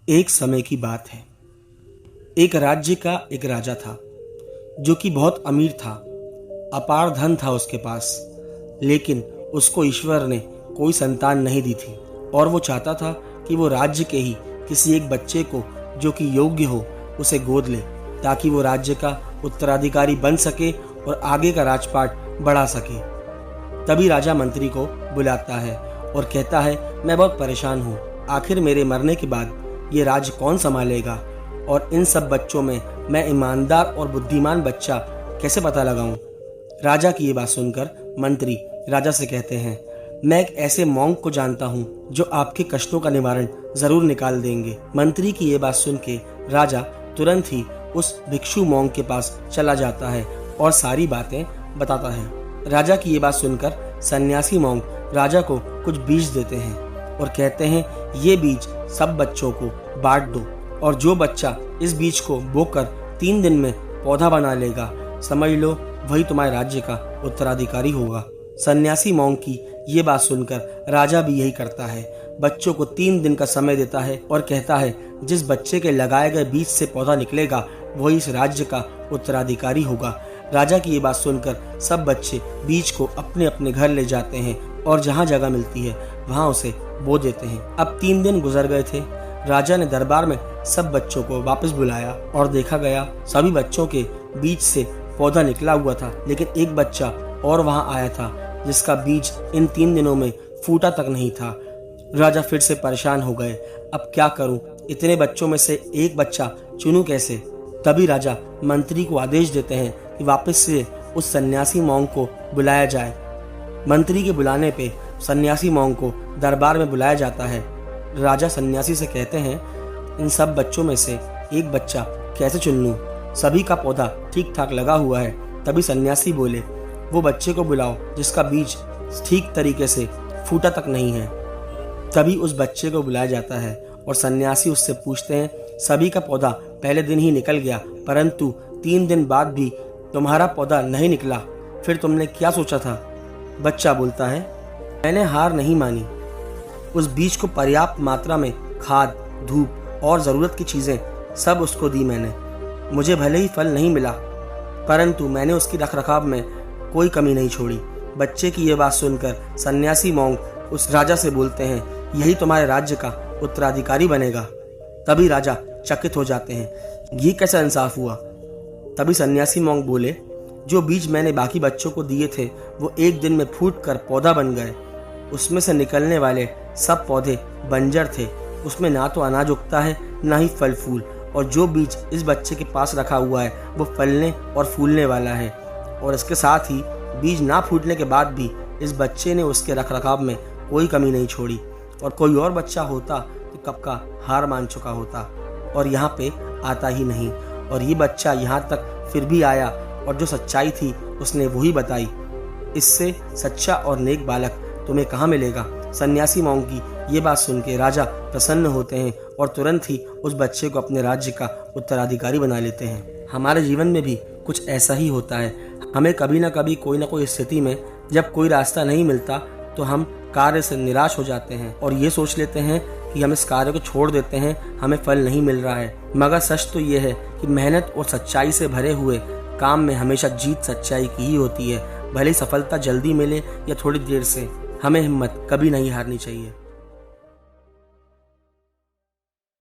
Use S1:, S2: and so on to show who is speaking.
S1: एक समय की बात है। एक राज्य का एक राजा था जो कि बहुत अमीर था। अपार धन था उसके पास, लेकिन उसको ईश्वर ने कोई संतान नहीं दी थी और वो चाहता था कि वो राज्य के ही किसी एक बच्चे को जो कि योग्य हो उसे गोद ले, ताकि वो राज्य का उत्तराधिकारी बन सके और आगे का राजपाट बढ़ा सके। तभी राजा मंत्री को बुलाता है और कहता है, मैं बहुत परेशान हूँ। आखिर मेरे मरने के बाद ये राज्य कौन संभालेगा और इन सब बच्चों में मैं ईमानदार और बुद्धिमान बच्चा कैसे पता लगाऊं। राजा की ये बात सुनकर मंत्री राजा से कहते हैं, मैं एक ऐसे मॉन्क को जानता हूँ जो आपके कष्टों का निवारण जरूर निकाल देंगे। मंत्री की ये बात सुन के राजा तुरंत ही उस भिक्षु मॉन्क के पास चला जाता है और सारी बातें बताता है। राजा की ये बात सुनकर सन्यासी मॉन्क राजा को कुछ बीज देते हैं और कहते हैं, ये बीज सब बच्चों को बांट दो और जो बच्चा इस बीज को बोकर 3 दिन में पौधा बना लेगा, समझ लो वही तुम्हारे राज्य का उत्तराधिकारी होगा। सन्यासी मॉन्क की ये बात सुनकर राजा भी यही करता है। बच्चों को 3 दिन का समय देता है और कहता है, जिस बच्चे के लगाए गए बीज से पौधा निकलेगा वही इस राज्य का उत्तराधिकारी होगा। राजा की ये बात सुनकर सब बच्चे बीज को अपने अपने घर ले जाते हैं और जहाँ जगह मिलती है वहाँ उसे बो देते हैं। अब 3 दिन गुजर गए थे। राजा ने दरबार में सब बच्चों को वापस बुलाया और देखा गया सभी बच्चों के बीज से पौधा निकला हुआ था, लेकिन एक बच्चा और वहाँ आया था जिसका बीज इन 3 दिनों में फूटा तक नहीं था। राजा फिर से परेशान हो गए, अब क्या करूं, इतने बच्चों में से एक बच्चा चुनूं कैसे। तभी राजा मंत्री को आदेश देते हैं कि वापस से उस सन्यासी मॉन्क को बुलाया जाए। मंत्री के बुलाने पे सन्यासी मॉन्क को दरबार में बुलाया जाता है। राजा सन्यासी से कहते हैं, इन सब बच्चों में से एक बच्चा कैसे चुन लूं, सभी का पौधा ठीक ठाक लगा हुआ है। तभी सन्यासी बोले, वो बच्चे को बुलाओ जिसका बीज ठीक तरीके से फूटा तक नहीं है। तभी उस बच्चे को बुलाया जाता है और सन्यासी उससे पूछते हैं, सभी का पौधा पहले दिन ही निकल गया, परंतु 3 दिन बाद भी तुम्हारा पौधा नहीं निकला, फिर तुमने क्या सोचा था। बच्चा बोलता है, मैंने हार नहीं मानी। उस बीज को पर्याप्त मात्रा में खाद, धूप और जरूरत की चीजें सब उसको दी मैंने। मुझे भले ही फल नहीं मिला, परंतु मैंने उसकी रखरखाव में कोई कमी नहीं छोड़ी। बच्चे की यह बात सुनकर सन्यासी मॉन्क उस राजा से बोलते हैं, यही तुम्हारे राज्य का उत्तराधिकारी बनेगा। तभी राजा चकित हो जाते हैं, ये कैसा इंसाफ हुआ। तभी सन्यासी मॉन्क बोले, जो बीज मैंने बाकी बच्चों को दिए थे वो 1 दिन में फूट कर पौधा बन गए। उसमें से निकलने वाले सब पौधे बंजर थे, उसमें ना तो अनाज उगता है ना ही फल फूल, और जो बीज इस बच्चे के पास रखा हुआ है वो फलने और फूलने वाला है। और इसके साथ ही बीज ना फूटने के बाद भी इस बच्चे ने उसके रखरखाव में कोई कमी नहीं छोड़ी, और कोई और बच्चा होता तो कब का हार मान चुका होता और यहाँ पे आता ही नहीं। और ये बच्चा यहाँ तक फिर भी आया और जो सच्चाई थी उसने वही बताई। इससे सच्चा और नेक बालक तुम्हें कहाँ मिलेगा। सन्यासी मॉन्क की ये बात सुन के राजा प्रसन्न होते हैं और तुरंत ही उस बच्चे को अपने राज्य का उत्तराधिकारी बना लेते हैं। हमारे जीवन में भी कुछ ऐसा ही होता है। हमें कभी ना कभी कोई ना कोई स्थिति में जब कोई रास्ता नहीं मिलता तो हम कार्य से निराश हो जाते हैं और ये सोच लेते हैं कि हम इस कार्य को छोड़ देते हैं, हमें फल नहीं मिल रहा है। मगर सच तो ये है कि मेहनत और सच्चाई से भरे हुए काम में हमेशा जीत सच्चाई की ही होती है। भले सफलता जल्दी मिले या थोड़ी देर से, हमें हिम्मत कभी नहीं हारनी चाहिए।